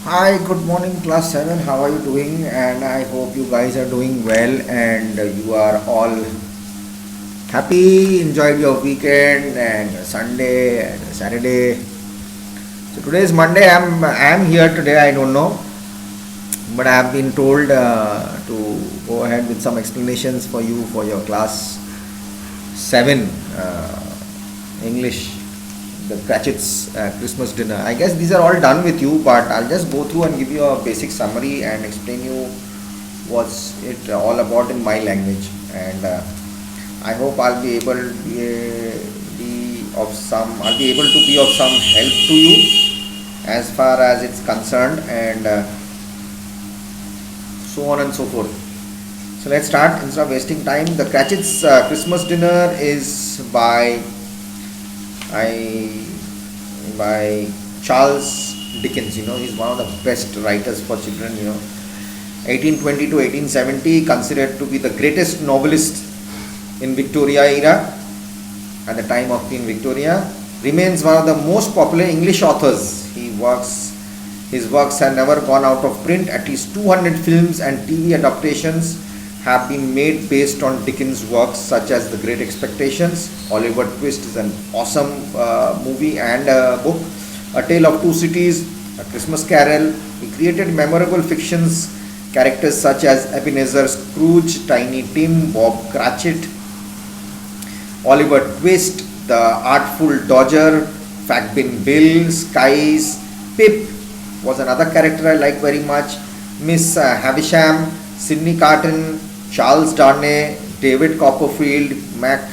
Hi, good morning, class 7. How are you doing? And I hope you guys are doing well and you are all happy, enjoyed your weekend and Sunday and Saturday. So today is Monday. I'm here today. I don't know, but I have been told to go ahead with some explanations for you for your class 7 English, the Cratchit's Christmas dinner. I guess these are all done with you, but I'll just go through and give you a basic summary and explain you what's it all about in my language. And I hope I'll be able to be of some. I'll be able to be of some help to you as far as it's concerned, and so on and so forth. So let's start instead of wasting time. The Cratchit's Christmas dinner is I by Charles Dickens. He's one of the best writers for children. 1820 to 1870, considered to be the greatest novelist in Victoria era, at the time of Queen Victoria, remains one of the most popular English authors. His works have never gone out of print. At least 200 films and TV adaptations have been made based on Dickens' works, such as The Great Expectations. Oliver Twist is an awesome movie and book. A Tale of Two Cities, A Christmas Carol. He created memorable fictions, characters such as Ebenezer Scrooge, Tiny Tim, Bob Cratchit, Oliver Twist, The Artful Dodger, Factbin Bill, Skies, Pip was another character I like very much, Miss Havisham, Sidney Carton, Charles Darnay, David Copperfield, Mac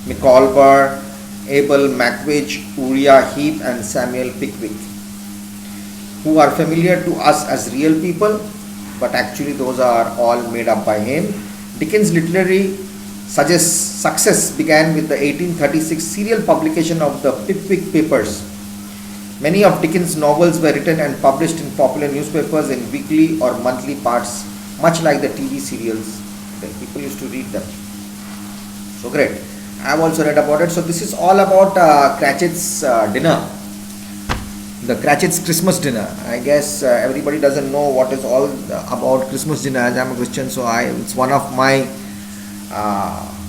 Micawber, Abel Mackwich, Uriah Heep, and Samuel Pickwick, who are familiar to us as real people, but actually those are all made up by him. Dickens' literary success began with the 1836 serial publication of the Pickwick Papers. Many of Dickens' novels were written and published in popular newspapers in weekly or monthly parts, much like the TV serials. People used to read them. So great. I have also read about it. So this is all about Cratchit's dinner. The Cratchit's Christmas dinner. I guess everybody doesn't know what is all about Christmas dinner. As I'm a Christian, so it's one of my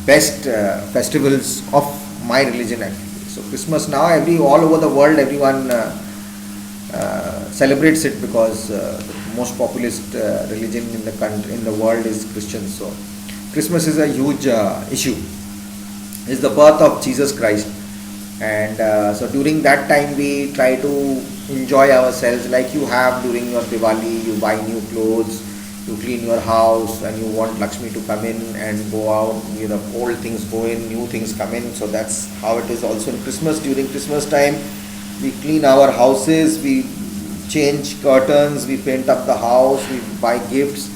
best festivals of my religion actually. So Christmas now, all over the world, everyone celebrates it because the most populist religion in the country, in the world, is Christian. So Christmas is a huge issue. It's the birth of Jesus Christ, and so during that time we try to enjoy ourselves like you have during your Diwali. You buy new clothes, you clean your house, and you want Lakshmi to come in and go out. Old things go in, new things come in. So that's how it is also in Christmas. During Christmas time, we clean our houses, we change curtains, we paint up the house, we buy gifts,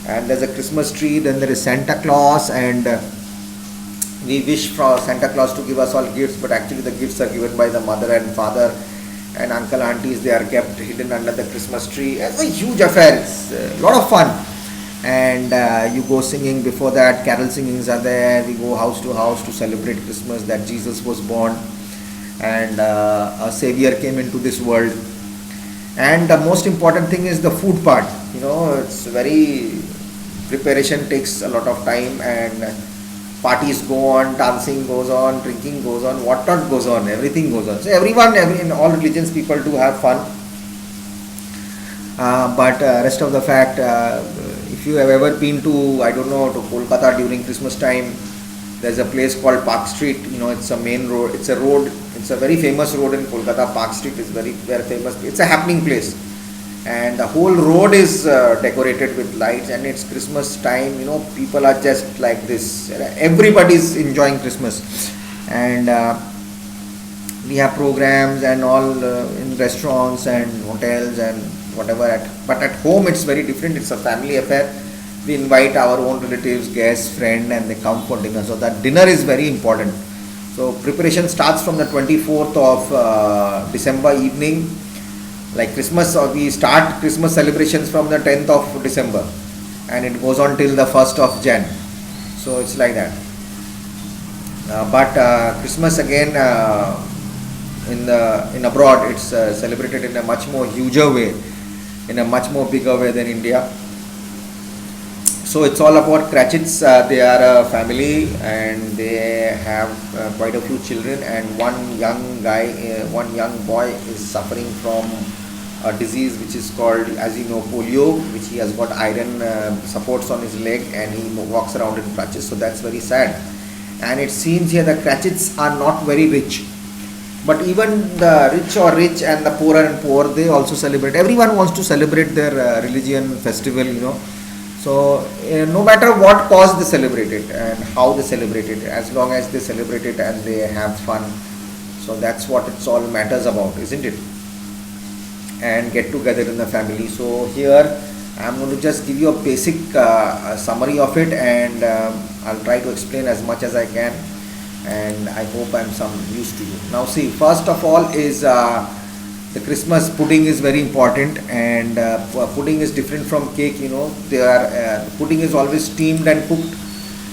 and there's a Christmas tree. Then there is Santa Claus, and we wish for Santa Claus to give us all gifts, but actually the gifts are given by the mother and father and uncle, aunties. They are kept hidden under the Christmas tree. It's a huge affair. It's a lot of fun. And you go singing. Before that, carol singings are there. We go house to house to celebrate Christmas, that Jesus was born and a savior came into this world. And the most important thing is the food part. It's very, preparation takes a lot of time, and parties go on, dancing goes on, drinking goes on, what not goes on, everything goes on. So in all religions, people do have fun. But rest of the fact, if you have ever been to, I don't know, to Kolkata during Christmas time, there's a place called Park Street. It's a main road. It's a road. It's a very famous road in Kolkata. Park Street is very, very famous. It's a happening place, and the whole road is decorated with lights. And it's Christmas time. People are just like this. Everybody's enjoying Christmas, and we have programs and all in restaurants and hotels and whatever. But at home, it's very different. It's a family affair. We invite our own relatives, guests, friends, and they come for dinner. So that dinner is very important. So preparation starts from the 24th of December evening. Like Christmas, we start Christmas celebrations from the 10th of December, and it goes on till the 1st of Jan. So it's like that. But Christmas again, in abroad, it's celebrated in a much more huger way. in a much more bigger way than India. So it's all about Cratchits. They are a family and they have quite a few children, and one young boy is suffering from a disease which is called, as you know, polio, which he has got iron supports on his leg and he walks around in crutches. So that's very sad. And it seems here the Cratchits are not very rich, but even the rich and the poorer and poor, they also celebrate. Everyone wants to celebrate their religion festival. So no matter what cause they celebrate it and how they celebrate it, as long as they celebrate it and they have fun, so that's what it's all matters about, isn't it? And get together in the family. So here I'm going to just give you a basic summary of it, and I'll try to explain as much as I can, and I hope I'm some use to you. Now see, first of all is the Christmas pudding is very important, and pudding is different from cake. Pudding is always steamed and cooked,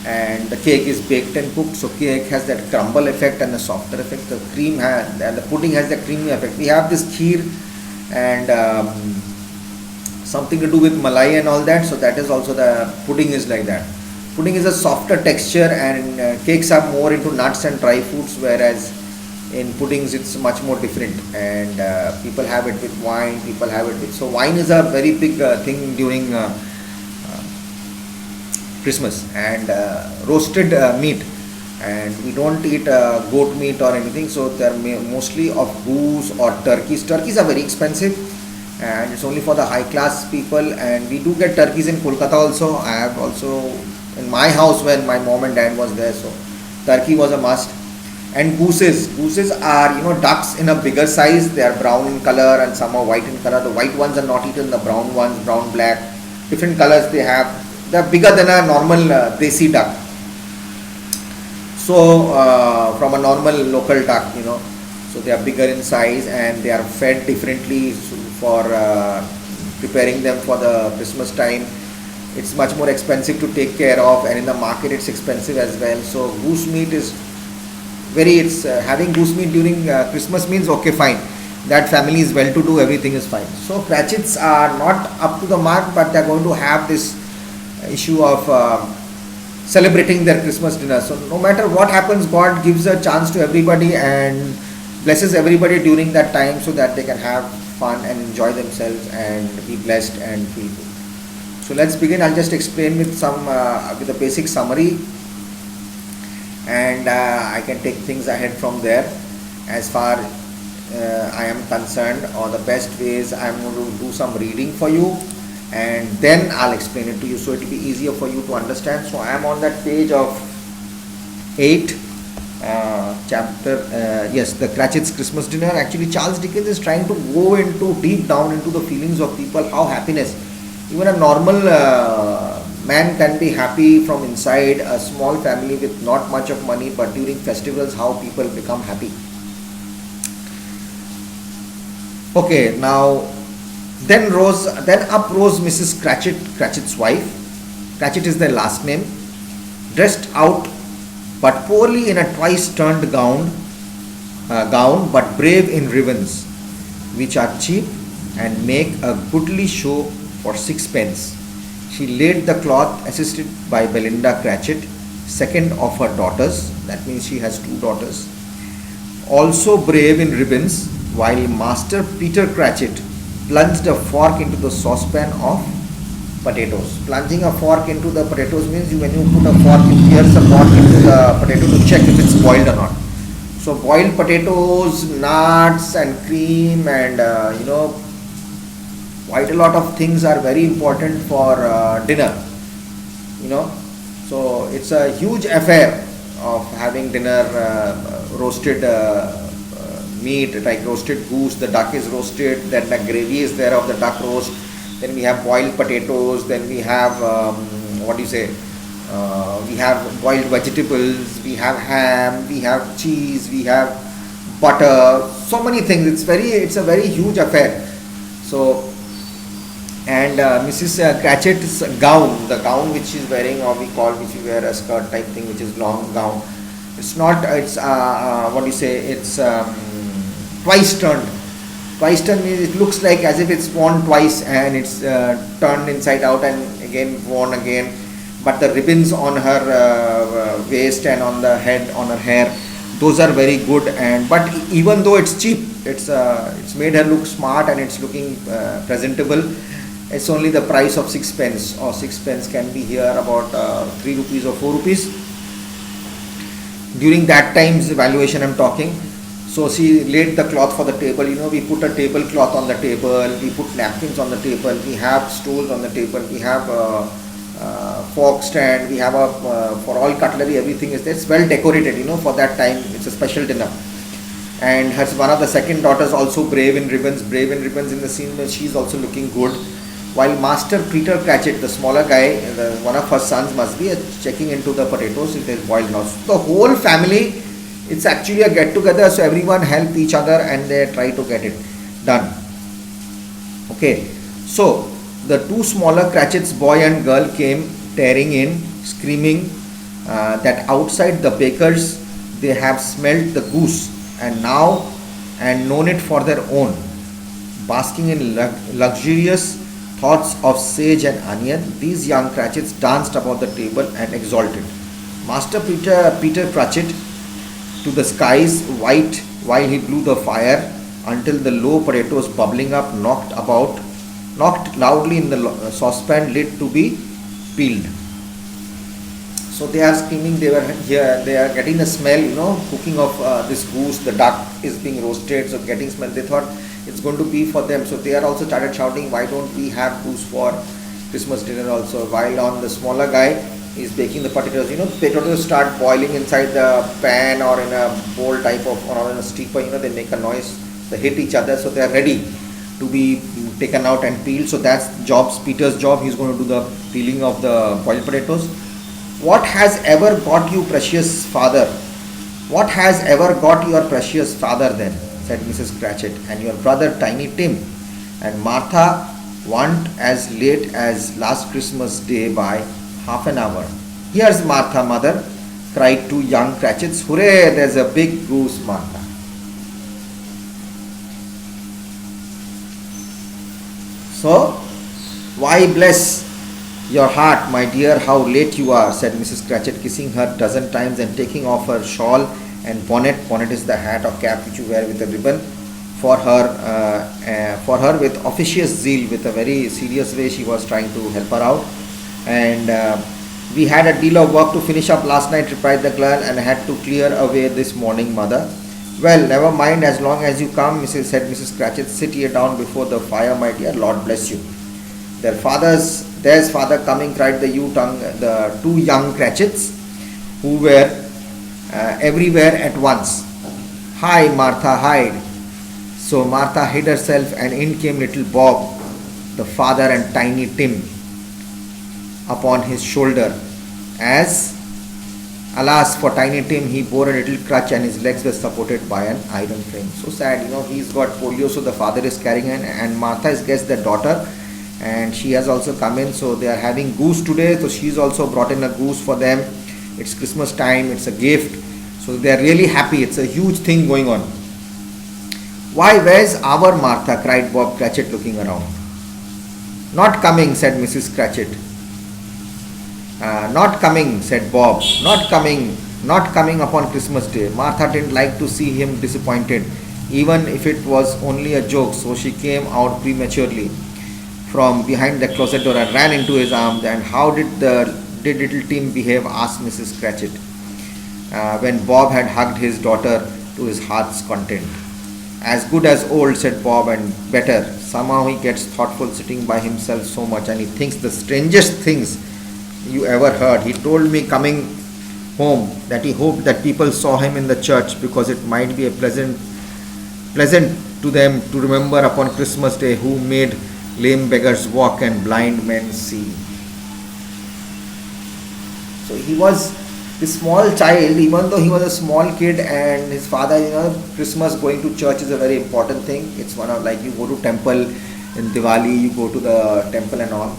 and the cake is baked and cooked. So cake has that crumble effect and the softer effect. The cream has, and the pudding has the creamy effect. We have this kheer and something to do with malai and all that. So that is also, the pudding is like that. Pudding is a softer texture, and cakes are more into nuts and dry fruits, whereas in puddings it's much more different. And people have it with wine, people have it with, so wine is a very big thing during Christmas. And roasted meat, and we don't eat goat meat or anything, so they're mostly of goose or turkeys. Turkeys are very expensive and it's only for the high class people, and we do get turkeys in Kolkata also. I have also in my house when my mom and dad was there, so turkey was a must. And gooses are, ducks in a bigger size. They are brown in color and some are white in color. The white ones are not eaten, the brown ones, brown, black, different colors they have. They are bigger than a normal desi duck, so from a normal local duck. So they are bigger in size, and they are fed differently for preparing them for the Christmas time. It's much more expensive to take care of, and in the market it's expensive as well. So goose meat is having goose meat during Christmas means okay, fine, that family is well to do, everything is fine. So Cratchits are not up to the mark, but they're going to have this issue of celebrating their Christmas dinner. So no matter what happens, God gives a chance to everybody and blesses everybody during that time, so that they can have fun and enjoy themselves and be blessed and feel good. So let's begin. I'll just explain with with a basic summary, and I can take things ahead from there. As far I am concerned, or the best ways, I'm going to do some reading for you, and then I'll explain it to you, so it will be easier for you to understand. So I am on that page of 8, chapter, the Cratchit's Christmas Dinner. Actually, Charles Dickens is trying to go deep down into the feelings of people, how happiness, even a normal man can be happy from inside, a small family with not much of money, but during festivals how people become happy. Okay, now then up rose Mrs. Cratchit's wife. Cratchit is their last name, dressed out but poorly in a twice turned gown, but brave in ribbons, which are cheap and make a goodly show for sixpence. She laid the cloth, assisted by Belinda Cratchit, second of her daughters. That means she has 2 daughters, also brave in ribbons, while Master Peter Cratchit plunged a fork into the saucepan of potatoes. Plunging a fork into the potatoes means when you put a fork, you pierce a fork into the potato to check if it's boiled or not. So boiled potatoes, nuts and cream, and quite a lot of things are very important for dinner. So it's a huge affair of having dinner, roasted meat, like roasted goose. The duck is roasted, then the gravy is there of the duck roast, then we have boiled potatoes, then we have we have boiled vegetables, we have ham, we have cheese, we have butter, so many things. It's a very huge affair. So, and Mrs. Cratchit's gown, the gown which she's wearing, or which we wear a skirt type thing, which is long gown. It's not, it's it's twice turned. Twice turned means it looks like as if it's worn twice and it's turned inside out and again worn again. But the ribbons on her waist and on the head, on her hair, those are very good. And but even though it's cheap, it's made her look smart and it's looking presentable. It's only the price of 6 pence, or 6 pence can be here about 3 rupees or 4 rupees. During that time's valuation I'm talking. So she laid the cloth for the table. We put a tablecloth on the table, we put napkins on the table, we have stools on the table, we have fork stand, we have for all cutlery, everything is there. It's well decorated, for that time. It's a special dinner. And one of the second daughters also brave in ribbons in the scene where she's also looking good. While Master Peter Cratchit, the smaller guy, one of her sons must be checking into the potatoes if they're boiled now. So the whole family, it's actually a get together, so everyone help each other and they try to get it done. Okay, so the two smaller Cratchits, boy and girl, came tearing in, screaming that outside the baker's they have smelt the goose and known it for their own. Basking in luxurious thoughts of sage and onion, these young Cratchits danced about the table and exulted. Master Peter Cratchit to the skies white while he blew the fire until the low potatoes bubbling up knocked loudly in the saucepan lid to be peeled. So they are screaming, they are getting the smell, cooking of this goose, the duck is being roasted, so getting smell. They thought it's going to be for them, so they are also started shouting, why don't we have goose for Christmas dinner also? While on the smaller guy is baking the potatoes, potatoes start boiling inside the pan or in a bowl type of, or in a steeper, they make a noise, they hit each other, so they are ready to be taken out and peeled. So that's Peter's job. He's going to do the peeling of the boiled potatoes. What has ever got you, precious father? What has ever got your precious father then? Said Mrs. Cratchit. And your brother Tiny Tim and Martha weren't as late as last Christmas Day by half an hour. Here's Martha, mother, cried two young Cratchits. Hooray, there's a big goose, Martha. So, why bless your heart, my dear, how late you are, said Mrs. Cratchit, kissing her dozen times and taking off her shawl and bonnet. Bonnet is the hat or cap which you wear with a ribbon. For her with officious zeal, with a very serious way, she was trying to help her out. And we had a deal of work to finish up last night, replied the girl, and had to clear away this morning, mother. Well, never mind, as long as you come, said Mrs. Cratchit. Sit here down before the fire, my dear. Lord bless you. There's father coming, cried the two young Cratchits, who were everywhere at once. Hide, Martha, hide. So Martha hid herself, and in came little Bob, the father, and Tiny Tim upon his shoulder. Alas, for Tiny Tim, he bore a little crutch and his legs were supported by an iron frame. So sad, he's got polio, so the father is carrying him, and Martha is guessed the daughter, and she has also come in. So they are having goose today, so she's also brought in a goose for them. It's Christmas time, it's a gift, so they are really happy. It's a huge thing going on. Why, where's our Martha? Cried Bob Cratchit, looking around. Not coming, said Mrs. Cratchit. Not coming, said Bob. Not coming upon Christmas Day. Martha didn't like to see him disappointed, even if it was only a joke, so she came out prematurely from behind the closet door and ran into his arms. And how did little Tim behave? Asked Mrs. Cratchit, when Bob had hugged his daughter to his heart's content. As good as old, said Bob, and better. Somehow he gets thoughtful sitting by himself so much, and he thinks the strangest things you ever heard. He told me coming home that he hoped that people saw him in the church, because it might be a pleasant to them to remember upon Christmas Day who made lame beggars walk and blind men see. So he was this small child, even though he was a small kid, and his father, Christmas, going to church is a very important thing. It's one of, like, you go to temple in Diwali, you go to the temple and all.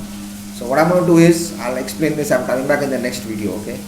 So what I'm going to do is, I'll explain this. I'm coming back in the next video, okay?